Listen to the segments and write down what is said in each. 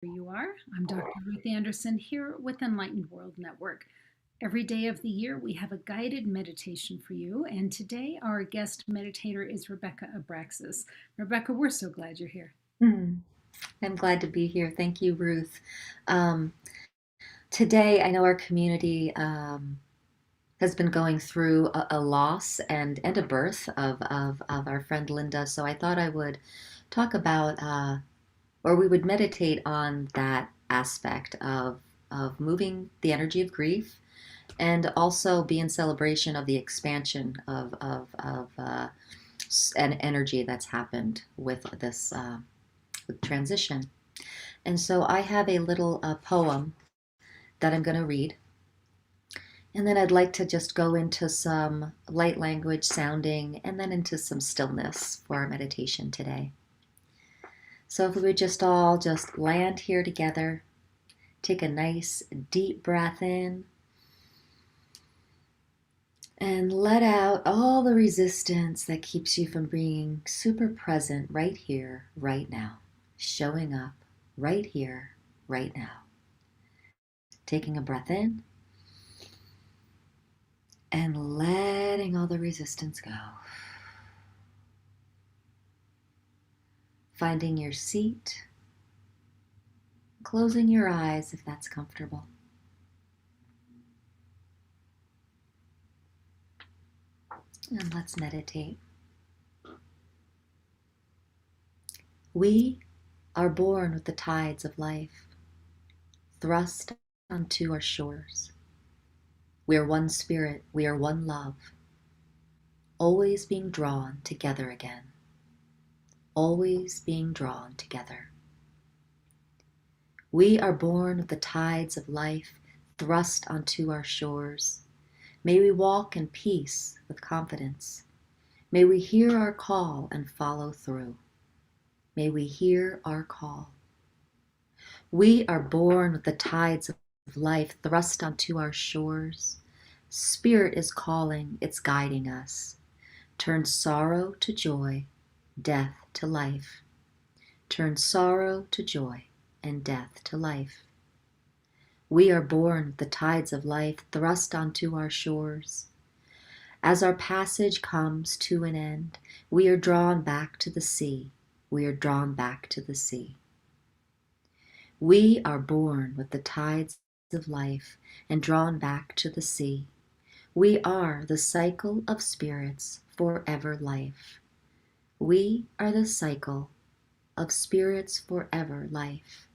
You are. I'm Dr. Ruth Anderson here with Enlightened World Network. Every day of the year, we have a guided meditation for you, and today our guest meditator is Rebecca Abraxas. Rebecca, we're so glad you're here. Hmm. I'm glad to be here. Thank you, Ruth. Um, Today, I know our community has been going through a loss and a birth of our friend Linda. So I thought I would talk about, or we would meditate on that aspect of moving the energy of grief and also be in celebration of the expansion of an energy that's happened with this transition. And so I have a little poem that I'm going to read. And then I'd like to just go into some light language sounding and then into some stillness for our meditation today. So if we would just all just land here together, take a nice deep breath in and let out all the resistance that keeps you from being super present right here, right now, showing up right here, right now. Taking a breath in and letting all the resistance go. Finding your seat, closing your eyes if that's comfortable. And let's meditate. We are born with the tides of life, thrust onto our shores. We are one spirit, we are one love, always being drawn together again, always being drawn together. We are born with the tides of life thrust onto our shores. May we walk in peace with confidence. May we hear our call and follow through. May we hear our call. We are born with the tides of life thrust onto our shores. Spirit is calling, it's guiding us. Turn sorrow to joy, death to life. Turn sorrow to joy and death to life. We are born with the tides of life thrust onto our shores. As our passage comes to an end, we are drawn back to the sea. We are drawn back to the sea. We are born with the tides of life and drawn back to the sea. We are the cycle of spirits forever life. We are the cycle of spirits forever life.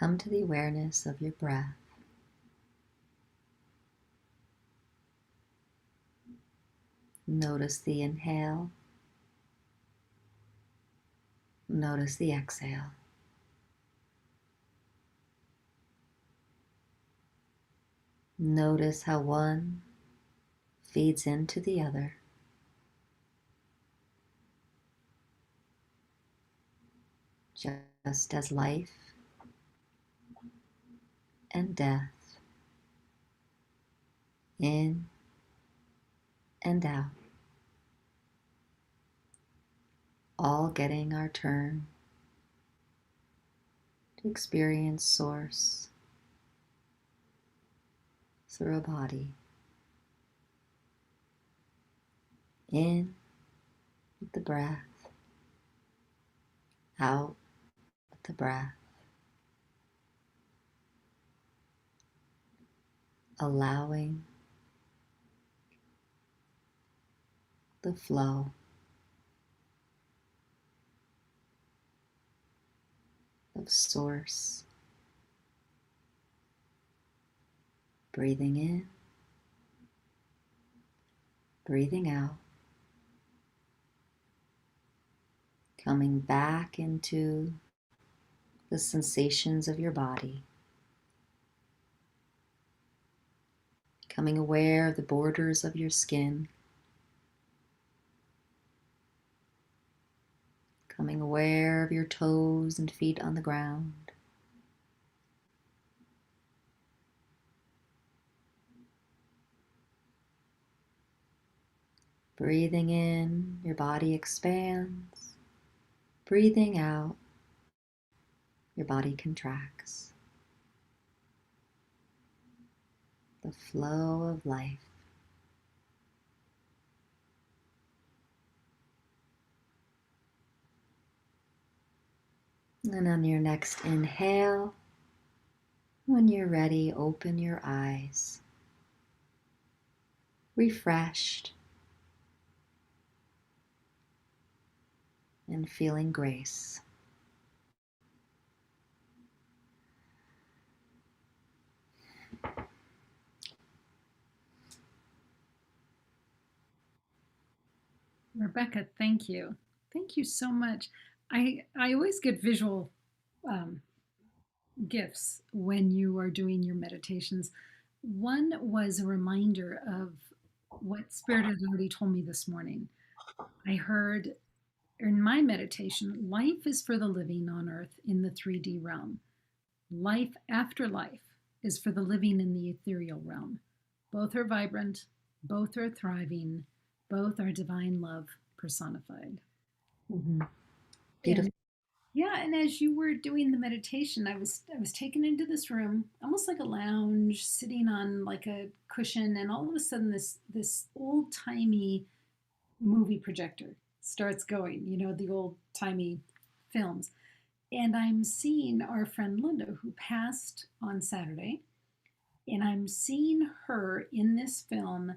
Come to the awareness of your breath. Notice the inhale. Notice the exhale. Notice how one feeds into the other. Just as life and death, in and out, all getting our turn to experience Source through a body. In with the breath, out with the breath, allowing the flow of Source. Breathing in, breathing out, coming back into the sensations of your body, becoming aware of the borders of your skin, becoming aware of your toes and feet on the ground. Breathing in, your body expands. Breathing out, your body contracts. The flow of life. And on your next inhale, when you're ready, open your eyes. Refreshed and feeling grace. Rebecca, thank you. Thank you so much. I always get visual um, gifts when you are doing your meditations. One was a reminder of what Spirit had already told me this morning. I heard in my meditation, life is for the living on earth in the 3D realm. Life after life is for the living in the ethereal realm. Both are vibrant, both are thriving, both are divine love personified. Mm-hmm. And Beautiful. yeah, and as you were doing the meditation, I was taken into this room, almost like a lounge, sitting on like a cushion, and all of a sudden this old timey movie projector starts going, the old timey films. And I'm seeing our friend Linda, who passed on Saturday, and I'm seeing her in this film,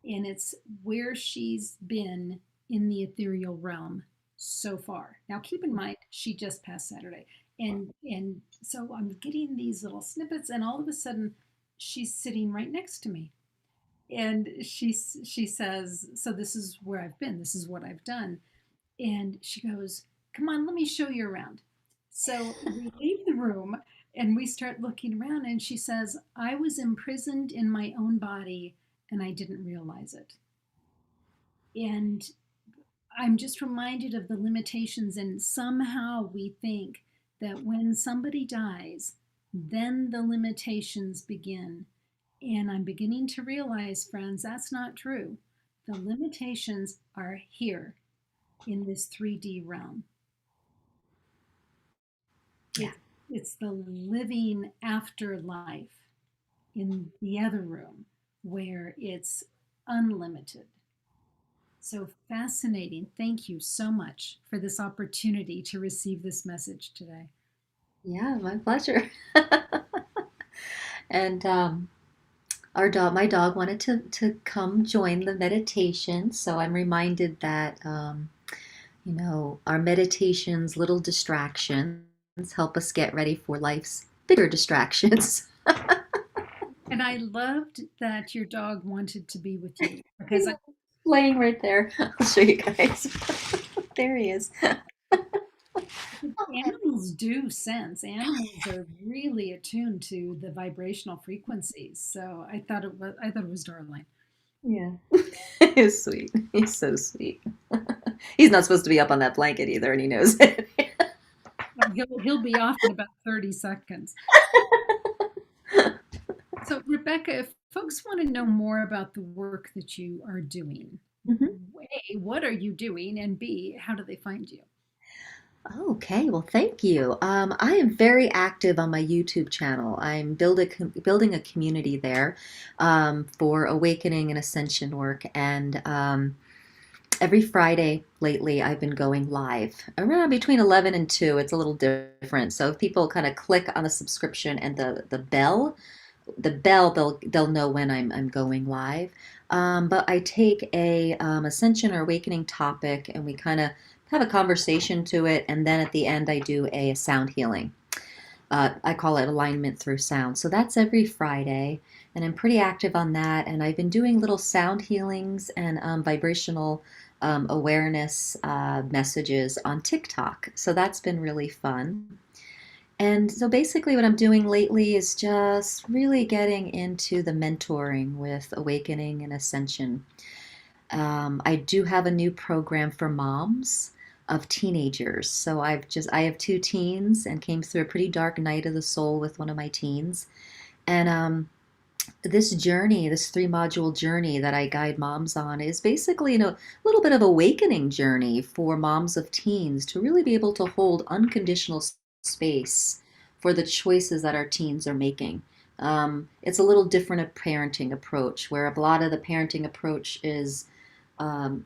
and it's where she's been in the ethereal realm so far. Now, keep in mind, she just passed Saturday, and so I'm getting these little snippets, and all of a sudden, she's sitting right next to me, and she says, "So this is where I've been. This is what I've done." And she goes, "Come on, let me show you around." So we leave the room and we start looking around, and she says, "I was imprisoned in my own body and I didn't realize it." And I'm just reminded of the limitations, and somehow we think that when somebody dies, then the limitations begin. And I'm beginning to realize, friends, that's not true. The limitations are here in this 3D realm. Yeah. It's the living afterlife in the other room where it's unlimited. So fascinating. Thank you so much for this opportunity to receive this message today. Yeah, my pleasure. And my dog wanted to come join the meditation. So I'm reminded that, our meditations, little distractions, help us get ready for life's bigger distractions. And I loved that your dog wanted to be with you because He's laying right there. I'll show you guys. There he is. animals do sense. Animals are really attuned to the vibrational frequencies. So I thought it was darling. Yeah. He's sweet. He's so sweet. He's not supposed to be up on that blanket either, and he knows it. He'll be off in about 30 seconds. So, Rebecca, if folks want to know more about the work that you are doing, Mhm. A, what are you doing? And B, how do they find you? Okay, well, thank you. I am very active on my YouTube channel. I'm building a community there for awakening and ascension work. And every Friday lately, I've been going live around between 11 and 2. It's a little different. So if people kind of click on the subscription and the bell, they'll know when I'm going live. But I take a ascension or awakening topic, and we kind of have a conversation to it, and then at the end I do a sound healing. I call it alignment through sound. So that's every Friday, and I'm pretty active on that. And I've been doing little sound healings and vibrational awareness messages on TikTok. So that's been really fun. And so basically, what I'm doing lately is just really getting into the mentoring with Awakening and Ascension. I do have a new program for moms of teenagers. So I have two teens and came through a pretty dark night of the soul with one of my teens. And this journey, this 3 module journey that I guide moms on, is basically a little bit of awakening journey for moms of teens to really be able to hold unconditional space for the choices that our teens are making. It's a little different a parenting approach, where a lot of the parenting approach is um,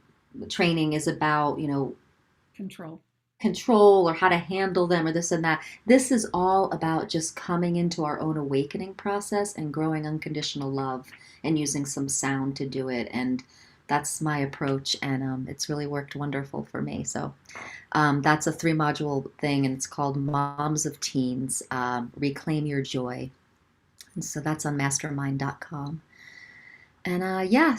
training is about, Control. control or how to handle them or this and that. This is all about just coming into our own awakening process and growing unconditional love and using some sound to do it. And that's my approach, and it's really worked wonderful for me. So that's a 3 module thing, and it's called Moms of Teens Reclaim Your Joy. And so that's on mastermind.com. And yeah,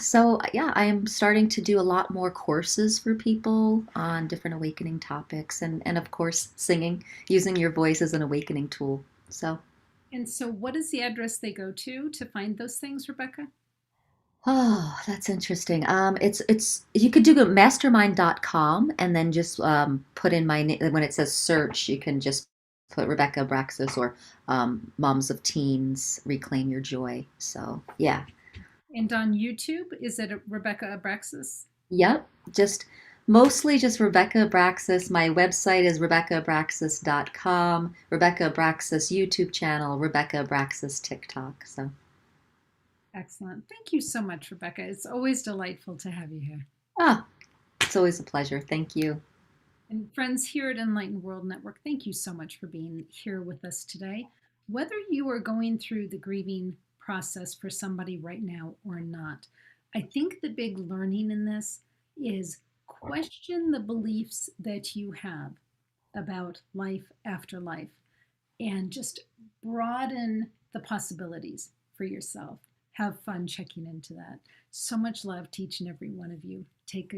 I am starting to do a lot more courses for people on different awakening topics, and of course, singing, using your voice as an awakening tool. So, And so, what is the address they go to find those things, Rebecca? oh, that's interesting. It's you could do go mastermind.com and then just put in my name when it says search. You can just put Rebecca Abraxas or Moms of Teens Reclaim Your Joy. So yeah. And on YouTube, is it Rebecca Abraxas? Yep, just mostly just Rebecca Abraxas. My website is RebeccaAbraxas.com, Rebecca Abraxas YouTube channel, Rebecca Abraxas TikTok. So, Excellent. Thank you so much, Rebecca. It's always delightful to have you here. ah, it's always a pleasure. Thank you. And friends here at Enlightened World Network, thank you so much for being here with us today. Whether you are going through the grieving process for somebody right now or not, I think the big learning in this is question the beliefs that you have about life after life and just broaden the possibilities for yourself. Have fun checking into that. So much love to each and every one of you. Take